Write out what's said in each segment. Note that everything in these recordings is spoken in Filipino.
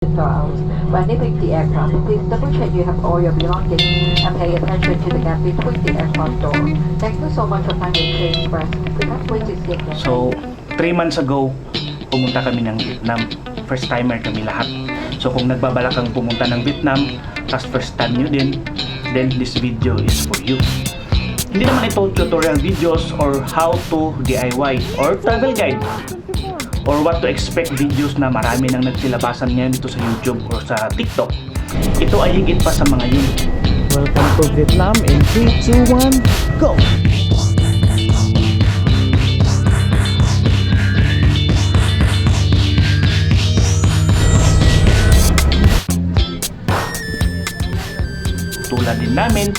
Charles. When leaving the aircraft, please double check you have all your belongings and pay attention to the gap between the aircraft door. Thank you so much for finding Train Express. We can't wait to see you. So, 3 months ago, pumunta kami ng Vietnam. First timer kami lahat. So, kung nagbabalak kang pumunta ng Vietnam, tas first time nyo din, then this video is for you. Hindi naman ito tutorial videos or how to DIY or travel guide or what to expect videos na marami nang nagsilabasan ngayon dito sa YouTube or sa TikTok. Ito ay higit pa sa mga yun. Welcome to Vietnam in 3, 2, 1, go! Tulad din namin,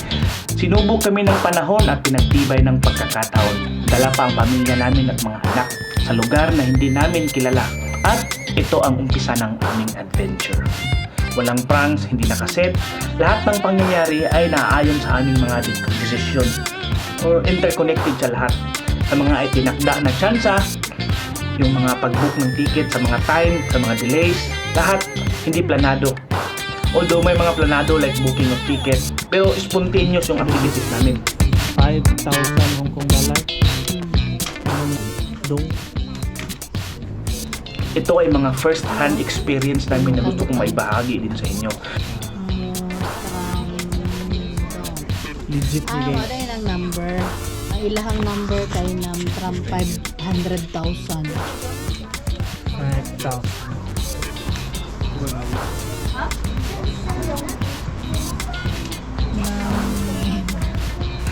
sinubok kami ng panahon at pinagtibay ng pagkakataon. Dala pa ang pamilya namin at mga anak sa lugar na hindi namin kilala. At ito ang umpisa ng aming adventure. Walang pranks, hindi nakaset. Lahat ng pangyayari ay naaayon sa aming mga desisyon or interconnected sa lahat. Sa mga itinakda na tsansa, yung mga pag-book ng ticket sa mga time, sa mga delays, lahat hindi planado. Although may mga planado like booking of ticket, pero spontaneous yung activities namin. 5,000 Hong Kong dollar. Dong. Ito ay mga first-hand experience namin na gusto kong maibahagi din sa inyo. Legit ni guys. Wala yun ang number. Ang ilahang number kay nam from 500,000. 5,000.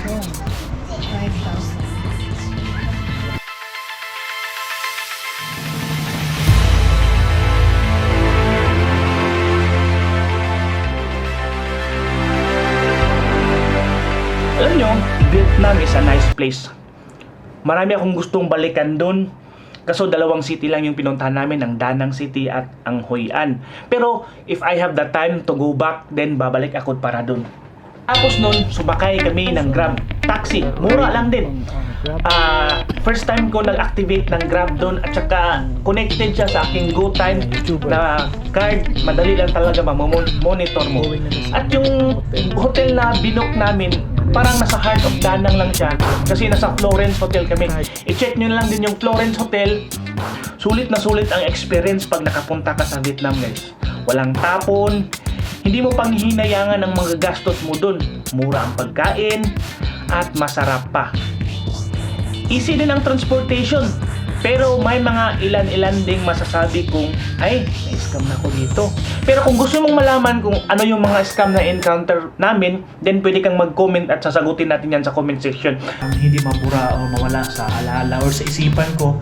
Oh, 5,000. Alam nyo, Vietnam is a nice place. Marami akong gustong balikan doon. Kaso dalawang city lang yung pinuntahan namin, ang Da Nang City at ang Hoi An. Pero if I have the time to go back, then babalik ako para doon. Tapos noon, sumakay kami ng Grab taxi. Mura lang din. First time ko nag-activate ng Grab doon at saka connected siya sa aking GoTime na card. Madali lang talaga monitor mo. At yung hotel na binook namin, parang nasa heart of Da Nang lang siya kasi nasa Florence Hotel kami. I-check nyo lang din yung Florence Hotel. Sulit na sulit ang experience pag nakapunta ka sa Vietnam, guys. Walang tapon, hindi mo pang hihinayangan ang mga gastos mo dun. Mura ang pagkain at masarap pa. Easy din ang transportation, pero may mga ilan-ilan ding masasabi kung ay, na-scam na ako dito. Pero kung gusto mong malaman kung ano yung mga scam na encounter namin, then pwede kang mag-comment at sasagutin natin yan sa comment section. Hindi mabura o mawala sa alaala or sa isipan ko,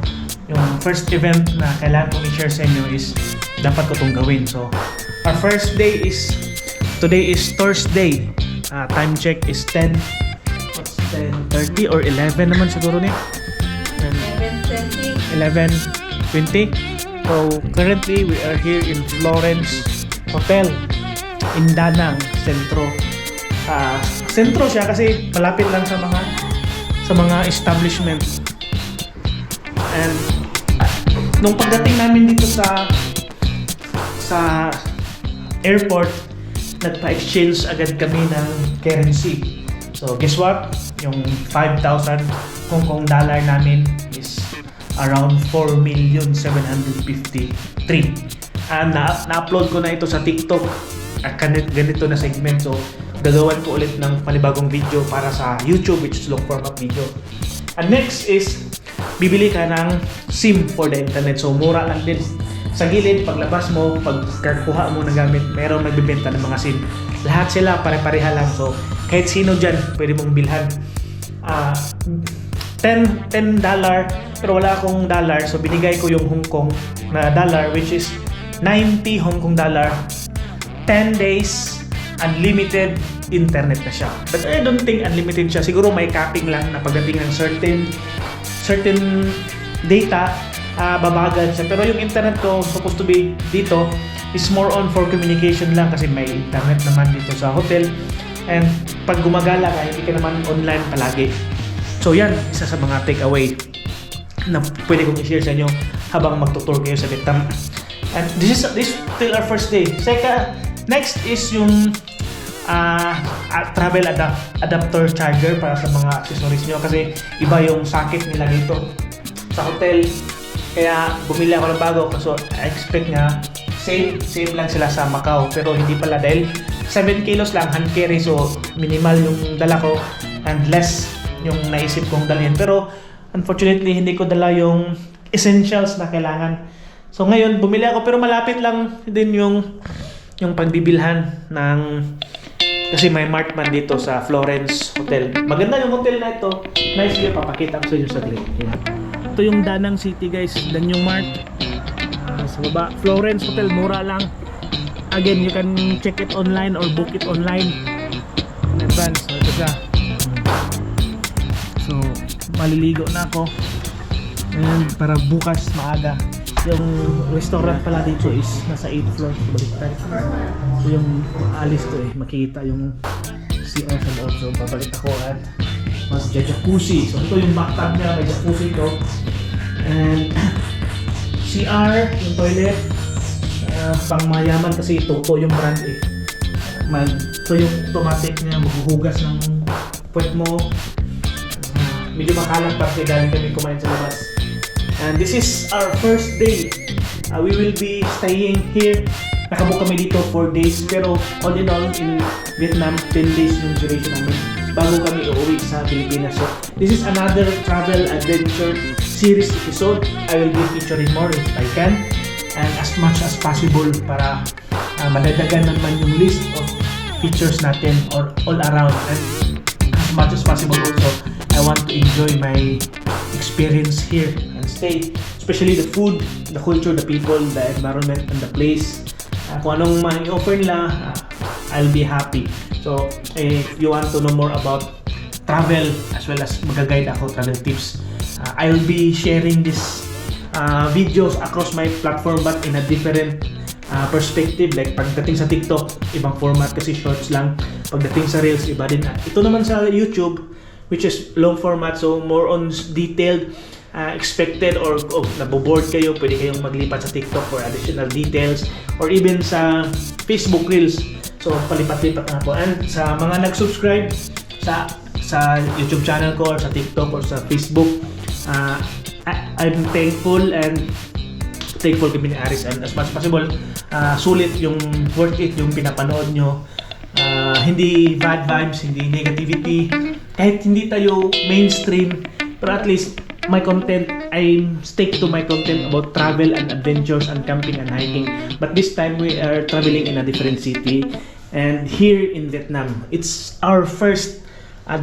yung first event na kailangan kong i-share sa inyo is dapat ko itong gawin. So, our first day is, today is Thursday. Time check is 10:30 or 11 naman siguro niya. 11:20. So, currently we are here in Florence Hotel in Da Nang, Sentro. Sentro siya kasi malapit lang sa mga establishment. And nung pagdating namin dito sa airport, nagpa-exchange agad kami ng currency. So guess what? Yung 5,000 Hong Kong dollar namin is around 4,753,000. And na-upload ko na ito sa TikTok at ganito na segment. So gagawan ko ulit ng panibagong video para sa YouTube, which is long format video. And next is bibili ka ng SIM for the internet. So mura lang din. Sa gilid, paglabas mo, pagkakuha mo ng gamit, mayroong nagbibenta ng mga SIM. Lahat sila pare-pareha lang. So kahit sino dyan, pwede mong bilhan. $10 pero wala akong dollar, so binigay ko yung Hong Kong na dollar, which is 90 Hong Kong dollar. 10 days, unlimited internet na siya. But I don't think unlimited siya. Siguro may capping lang na pagdating ng certain data, babagal siya. Pero yung internet ko supposed to be dito is more on for communication lang kasi may internet naman dito sa hotel. And pag gumagala ka, hindi ka naman online palagi. So yan, isa sa mga takeaway na pwede kong i-share sa inyo habang magtutour kayo sa Vietnam. And this is still our first day. Next is yung travel adapter charger para sa mga accessories nyo kasi iba yung socket nila dito sa hotel. Kaya bumili ako ng bago kasi I expect nga same lang sila sa Macau, pero hindi pala dahil 7 kilos lang hand carry, so minimal yung dala ko and less yung naisip kong dalhin. Pero unfortunately hindi ko dala yung essentials na kailangan. So ngayon bumili ako, pero malapit lang din yung pagbibilhan ng, kasi may mart man dito sa Florence Hotel. Maganda yung hotel na ito. Nice yun, papakita ko sa inyo saglit. Ito yung Danang City guys, dan yung mart. Sa baba, Florence Hotel, mura lang. Again, you can check it online or book it online in advance. So, ito siya. So, maliligo na ako. And para bukas maaga. Yung restaurant pala dito is nasa 8th floor. Baliktad. So, yung alis to makikita yung CR sa loob. So, babalik ako at mas jacuzzi. So, ito yung bathtub niya, may jacuzzi ito. And CR, yung toilet, pang mayaman kasi Toto yung brand ito yung automatic niya, maghuhugas ng puwet mo. Medyo makalang kasi galing kami kumain sa labas. And this is our first day. We will be staying here. Nakabook kami dito 4 days, pero all in all in Vietnam 10 days yung duration namin bago kami uuwi sa Pilipinas. So this is another travel adventure series episode. I will be featuring more if I can and as much as possible para madagdagan naman yung list of features natin all around, and as much as possible also I want to enjoy my experience here and stay, especially the food, the culture, the people, the environment and the place. Kung anong ma-offer nila, I'll be happy. So if you want to know more about travel as well as mag-guide ako travel tips, I'll be sharing this videos across my platform but in a different perspective. Like pagdating sa TikTok, ibang format kasi shorts lang. Pagdating sa Reels, iba din. Ito naman sa YouTube, which is long format, so more on detailed, expected, or naboboard kayo, pwede kayong maglipat sa TikTok for additional details, or even sa Facebook Reels. So palipat-lipat na po. And sa mga nag-subscribe sa YouTube channel ko or sa TikTok or sa Facebook, I'm thankful kami ni Aris, and as much as possible sulit yung worth it yung pinapanood nyo. Hindi bad vibes, hindi negativity, kahit hindi tayo mainstream, pero at least my content, I stick to my content about travel and adventures and camping and hiking. But this time we are traveling in a different city and here in Vietnam. It's our first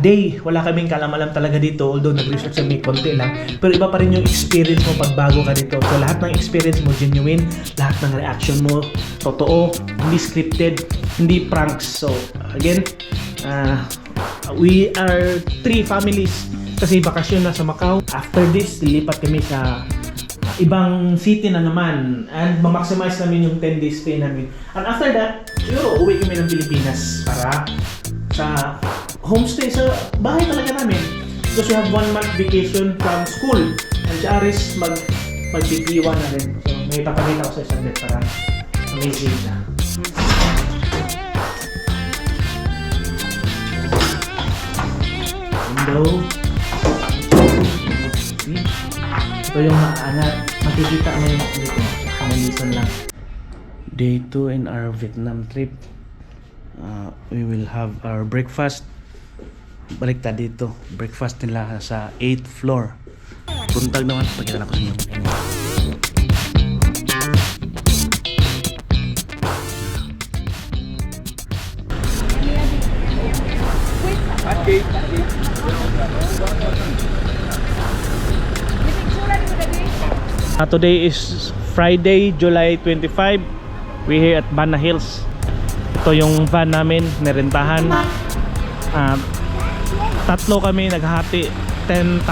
day. Wala kaming kalam-alam talaga dito, although nag-research kami konti lang, pero iba pa rin yung experience mo pag bago ka dito. So lahat ng experience mo genuine, lahat ng reaction mo totoo, hindi scripted, hindi pranks. So again, we are 3 families kasi bakasyon na sa Macau. After this, lilipat kami sa ibang city na naman and ma-maximize namin yung 10 days stay namin. And after that, siguro uwi kami ng Pilipinas para sa homestay sa bahay talaga namin, because we have 1 month vacation from school and si Aris magpipiwa na rin. So may papakita ko sa isang net para amazing siya. Window. Ito yung makikita mo yung dito, kamalisan lang. Day 2 in our Vietnam trip. We will have our breakfast. Baliktad dito, breakfast nila sa 8th floor. Buntag naman, pagkita na ko sa inyo. Today is Friday, July 25. We're here at Bana Hills. Ito yung van namin, nirentahan. Tatlo kami naghati, 10,000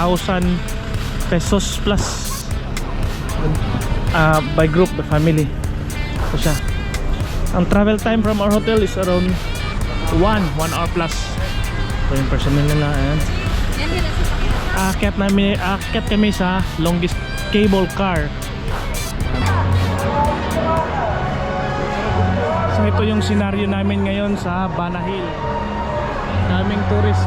pesos plus by group, the family. Ito siya. Ang travel time from our hotel is around 1 hour plus. Ito yung personnel nila. Aakyat kami sa longest cable car. So ito yung senaryo namin ngayon sa Banahil. Daming tourist.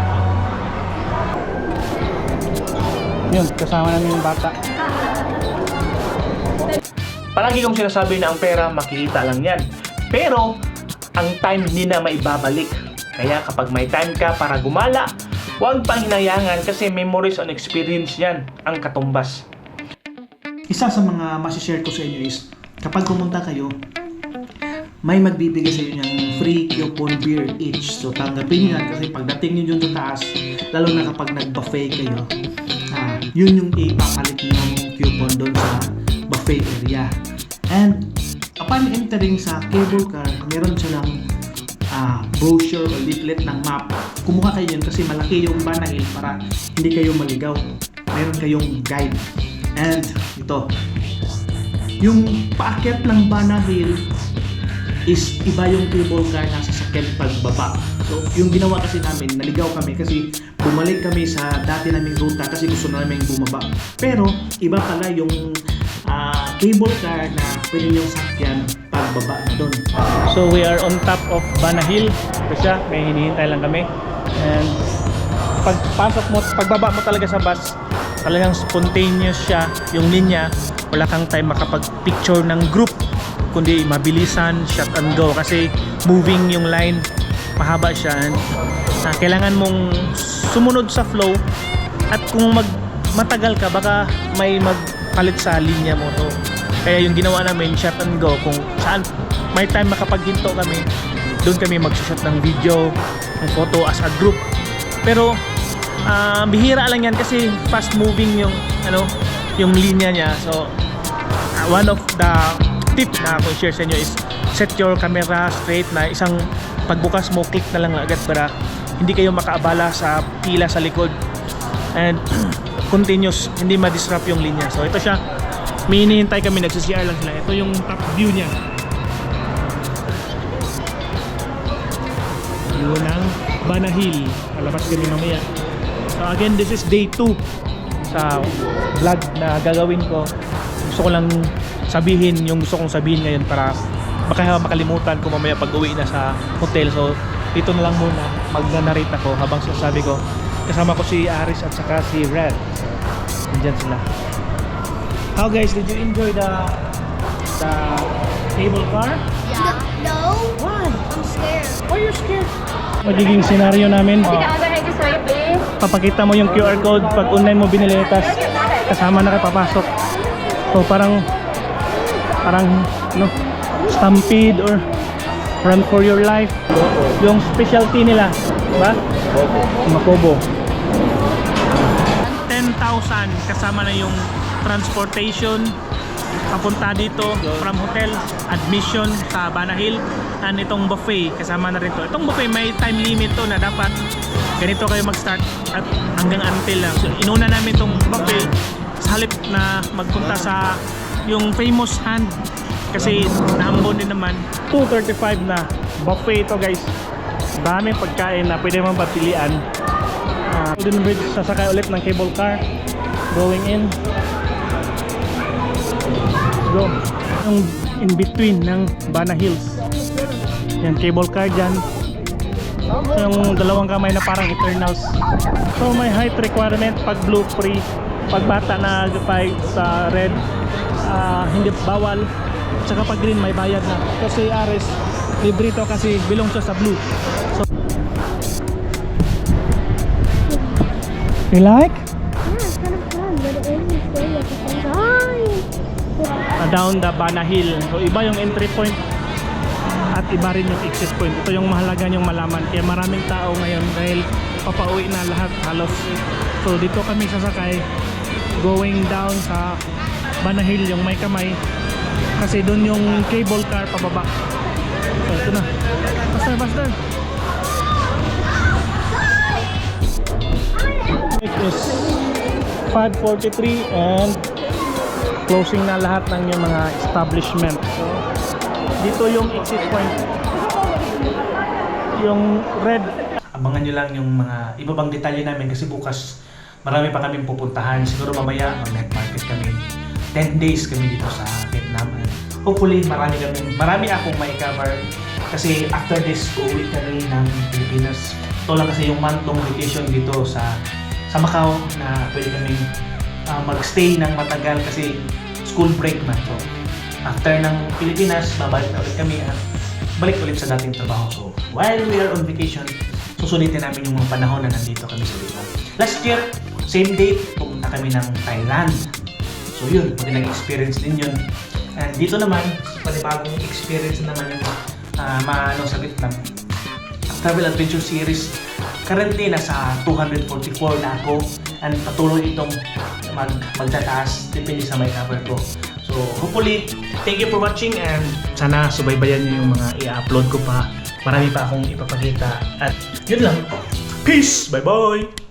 Yun, kasama namin yung bata. Palagi kong sinasabi na ang pera makikita lang yan. Pero, ang time hindi na maibabalik. Kaya kapag may time ka para gumala, huwag pang hinayangan kasi memories and experience yan ang katumbas. Isa sa mga masishare ko sa inyo is, kapag pumunta kayo, may magbibigay sa inyo ng free coupon beer each. So tanggapin nyo yan kasi pagdating nyo dun sa taas, lalo na kapag nag-buffet kayo, yun yung ipapalit ng coupon doon sa buffet area. And upon entering sa cable car, meron silang brochure o leaflet ng map. Kumuha kayo yun kasi malaki yung Banahil para hindi kayo maligaw. Meron kayong guide. And ito, yung paakyat ng Banahil is iba yung cable car na sasakyan pagbaba. So, yung ginawa kasi namin, naligaw kami kasi bumalik kami sa dati naming ruta kasi gusto namin bumaba. Pero, iba pala yung cable car na pwede niyong sakyan pagbaba na doon. So we are on top of Banahil. Ito siya, may hinihintay lang kami. And pagbaba mo talaga sa bus, talagang spontaneous siya yung linya. Wala kang time makapag-picture ng group, kundi mabilisan, shot and go kasi moving yung line, mahaba siya. And, kailangan mong sumunod sa flow at kung matagal ka baka may magpalit sa linya mo. So, kaya yung ginawa namin, shot and go, kung saan may time makapaghinto kami, doon kami mag-shot ng video, ng photo as a group. Pero bihira lang yan kasi fast moving yung linya niya. So one of the tip na ako share sa inyo is set your camera straight na isang pagbukas mo, click na lang agad para hindi kayo makaabala sa pila sa likod and continuous, hindi ma-disrupt yung linya. So ito siya, may hinihintay kami, nagsi-CR lang sila. Ito yung top view niya. View ng Banahil. Palabas kami mamaya. So again, this is day 2 sa vlog na gagawin ko. Gusto ko lang sabihin yung gusto kong sabihin ngayon para baka makalimutan ko mamaya pag uwi na sa hotel. So dito na lang muna mag-narrate ako habang sasabi ko. Kasama ko si Aris at saka si Red. Nandyan sila. How guys, did you enjoy the cable car? Yeah. No. Why? I'm scared. Why are you scared? Magiging senaryo namin. Papakita mo yung QR code pag online mo binili, tas kasama na kayo papasok. So parang stampede or run for your life. Yung specialty nila, ba? Makobo. 10,000 kasama na yung transportation papunta dito from hotel, admission sa Banahil, and itong buffet kasama na rin to. Itong buffet may time limit to na dapat ganito kayo mag-start at hanggang until lang. So inuna namin itong buffet sa halip na magpunta sa yung famous hand kasi naambon din naman. 235 na buffet ito guys. Daming pagkain na pwede mong papilian. Golden Bridge, sasakay ulit ng cable car going in. Let's go. Yung in between ng Banahils. Yan, cable car dyan. Yung dalawang kamay na parang Eternals. So may height requirement pag blue free. Pag bata na 5 sa red, hindi bawal. Tsaka pag green may bayad na. Kasi Aris, libre to kasi belong siya sa blue. So, you like? Yeah, it's kind of fun, but it is scary at the same time. Down the Banahil. So iba yung entry point at iba rin yung exit point. Ito yung mahalaga nyong malaman. Kaya maraming tao ngayon dahil papauwi na lahat halos. So dito kami sasakay going down sa Banahil, yung may kamay. Kasi doon yung cable car pababa. So ito na. Faster. It is 5:43 and closing na lahat ng yung mga establishment. So dito yung exit point, yung red. Abangan nyo lang yung mga iba bang detalye namin kasi bukas marami pa kaming pupuntahan. Siguro mamaya mag-night market kami. 10 days kami dito sa Vietnam. Hopefully marami akong mai-cover Kasi after this, uuwi kami ng Pilipinas. Ito lang kasi yung month-long vacation dito sa Macau na pwede kami magstay ng matagal kasi school break na. So, after ng Pilipinas, babalik na ulit kami at balik ulit sa dating trabaho. So, while we are on vacation, susulitin namin yung mga panahon na nandito kami sa Vietnam. Last year, same date, pumunta kami ng Thailand. So yun, magandang experience din yun. And dito naman, panibagong experience naman yung maano sa Vietnam. Travel Adventure Series. Currently, nasa 244 na ako and patuloy itong magtataas depende sa may cover ko. So, hopefully, thank you for watching and sana subaybayan nyo yung mga i-upload ko pa. Marami pa akong ipapakita at yun lang. Peace! Bye-bye!